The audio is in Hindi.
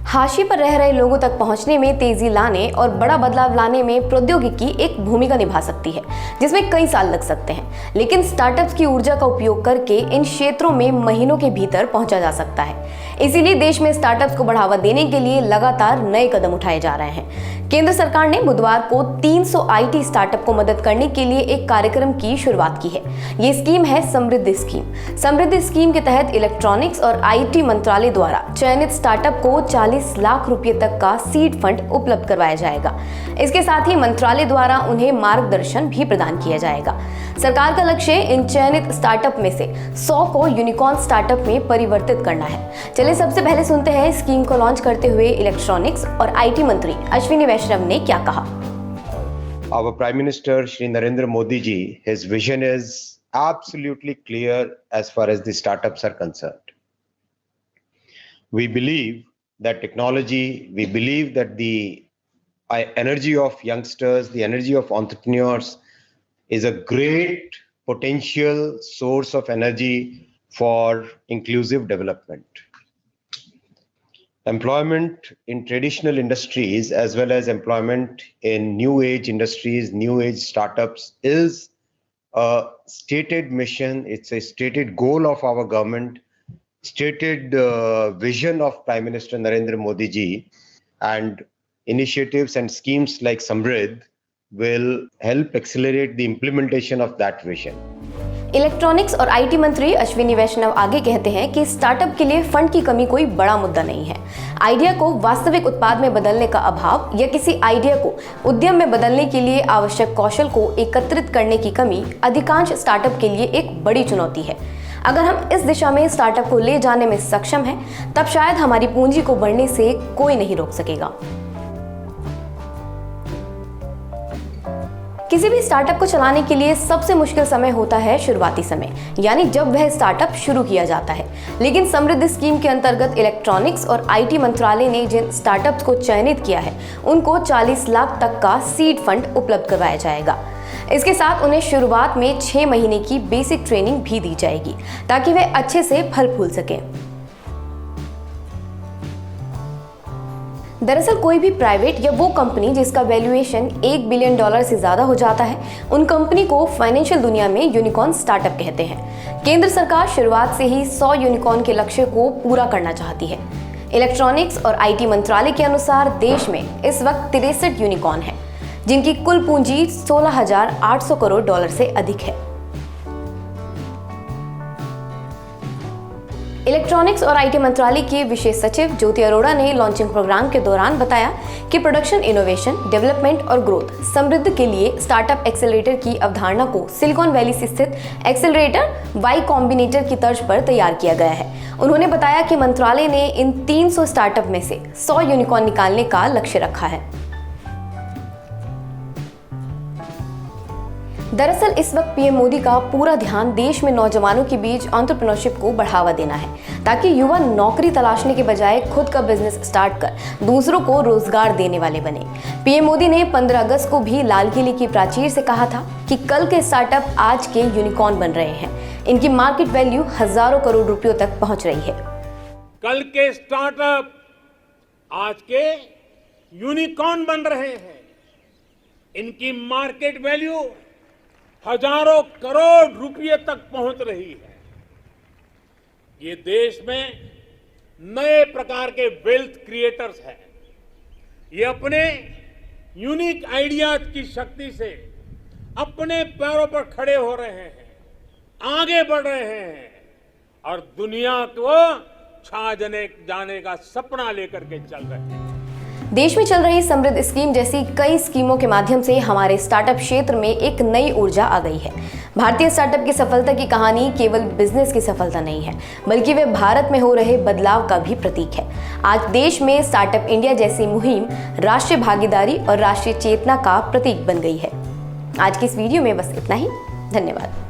हाशिए पर रह रहे लोगों तक पहुंचने में तेजी लाने और बड़ा बदलाव लाने में प्रौद्योगिकी एक भूमिका निभा सकती है, जिसमें कई साल लग सकते हैं। लेकिन स्टार्टअप्स की ऊर्जा का उपयोग करके इन क्षेत्रों में महीनों के भीतर पहुंचा जा सकता है। इसीलिए देश में स्टार्टअप्स को बढ़ावा देने के लिए लगातार नए कदम उठाए जा रहे हैं। केंद्र सरकार ने बुधवार को 300 IT स्टार्टअप को मदद करने के लिए एक कार्यक्रम की शुरुआत की है। ये स्कीम है समृद्धि स्कीम। समृद्धि स्कीम के तहत इलेक्ट्रॉनिक्स और IT मंत्रालय द्वारा चयनित स्टार्टअप को 40 लाख रुपए तक का सीड फंड उपलब्ध करवाया जाएगा। इसके साथ ही मंत्रालय द्वारा उन्हें मार्गदर्शन भी प्रदान किया जाएगा। सरकार का लक्ष्य इन चयनित स्टार्टअप में से 100 को यूनिकॉर्न स्टार्टअप में परिवर्तित करना है। चलिए सबसे पहले सुनते हैं स्कीम को लॉन्च करते हुए इलेक्ट्रॉनिक्स और IT मंत्री अश्विनी वैष्णव ने क्या कहा। Our Prime Minister Shri Narendra Modi ji, his vision is absolutely clear as far as the startups are concerned. We believe that technology, we believe that the energy of youngsters, the energy of entrepreneurs is a great potential source of energy for inclusive development. Employment in traditional industries as well as employment in new age industries, new age startups is a stated mission. It's a stated goal of our government, stated vision of Prime Minister Narendra Modi ji, and initiatives and schemes like Samriddh will help accelerate the implementation of that vision. Electronics और IT मंत्री अश्विनी वैष्णव आगे कहते हैं कि स्टार्टअप के लिए फंड की कमी कोई बड़ा मुद्दा नहीं है। आइडिया को वास्तविक उत्पाद में बदलने का अभाव या किसी आइडिया को उद्यम में बदलने के लिए आवश्यक कौशल को एकत्रित करने की कमी अधिकांश स्टार्टअप के लिए एक बड़ी चुनौती है। अगर हम इस दिशा में स्टार्टअप को ले जाने में सक्षम हैं, तब शायद हमारी पूंजी को बढ़ने से कोई नहीं रोक सकेगा। किसी भी स्टार्टअप को चलाने के लिए सबसे मुश्किल समय होता है शुरुआती समय, यानी जब वह स्टार्टअप शुरू किया जाता है। लेकिन समृद्धि स्कीम के अंतर्गत इलेक्ट्रॉनिक्स और IT मंत्रालय ने जिन स्टार्टअप्स को चयनित किया है, उनको 40 लाख तक का सीड फंड उपलब्ध करवाया जाएगा। इसके साथ उन्हें शुरुआत में 6 महीने की बेसिक ट्रेनिंग भी दी जाएगी, ताकि वे अच्छे से फल फूल सकें। दरअसल कोई भी प्राइवेट या वो कंपनी जिसका वैल्यूएशन $1 बिलियन से ज्यादा हो जाता है, उन कंपनी को फाइनेंशियल दुनिया में यूनिकॉर्न स्टार्टअप कहते हैं। केंद्र सरकार शुरुआत से ही 100 यूनिकॉर्न के लक्ष्य को पूरा करना चाहती है। इलेक्ट्रॉनिक्स और IT मंत्रालय के अनुसार देश में इस वक्त 63 यूनिकॉर्न है, जिनकी कुल पूंजी $16,800 करोड़ से अधिक है। इलेक्ट्रॉनिक्स और IT मंत्रालय के विशेष सचिव ज्योति अरोड़ा ने लॉन्चिंग प्रोग्राम के दौरान बताया कि प्रोडक्शन, इनोवेशन, डेवलपमेंट और ग्रोथ समृद्धि के लिए स्टार्टअप एक्सेलरेटर की अवधारणा को सिलिकॉन वैली स्थित एक्सेलरेटर वाई कॉम्बिनेटर की तर्ज पर तैयार किया गया है। उन्होंने बताया कि मंत्रालय ने इन 300 स्टार्टअप में से 100 यूनिकॉर्न निकालने का लक्ष्य रखा है। दरअसल इस वक्त PM मोदी का पूरा ध्यान देश में नौजवानों के बीच एंटरप्रेन्योरशिप को बढ़ावा देना है, ताकि युवा नौकरी तलाशने के बजाय खुद का बिजनेस स्टार्ट कर दूसरों को रोजगार देने वाले बने। PM मोदी ने 15 अगस्त को भी लाल किले की प्राचीर से कहा था कि कल के स्टार्टअप आज के यूनिकॉर्न बन रहे हैं। इनकी मार्केट वैल्यू हजारों करोड़ रुपयों तक पहुंच रही है। कल के स्टार्टअप आज के यूनिकॉर्न बन रहे हैं। इनकी मार्केट वैल्यू हजारों करोड़ रुपए तक पहुंच रही है। ये देश में नए प्रकार के वेल्थ क्रिएटर्स हैं। ये अपने यूनिक आइडियाज की शक्ति से अपने पैरों पर खड़े हो रहे हैं, आगे बढ़ रहे हैं और दुनिया को छा जाने का सपना लेकर के चल रहे हैं। देश में चल रही समृद्धि स्कीम जैसी कई स्कीमों के माध्यम से हमारे स्टार्टअप क्षेत्र में एक नई ऊर्जा आ गई है। भारतीय स्टार्टअप की सफलता की कहानी केवल बिजनेस की सफलता नहीं है, बल्कि वे भारत में हो रहे बदलाव का भी प्रतीक है। आज देश में स्टार्टअप इंडिया जैसी मुहिम राष्ट्रीय भागीदारी और राष्ट्रीय चेतना का प्रतीक बन गई है। आज की इस वीडियो में बस इतना ही। धन्यवाद।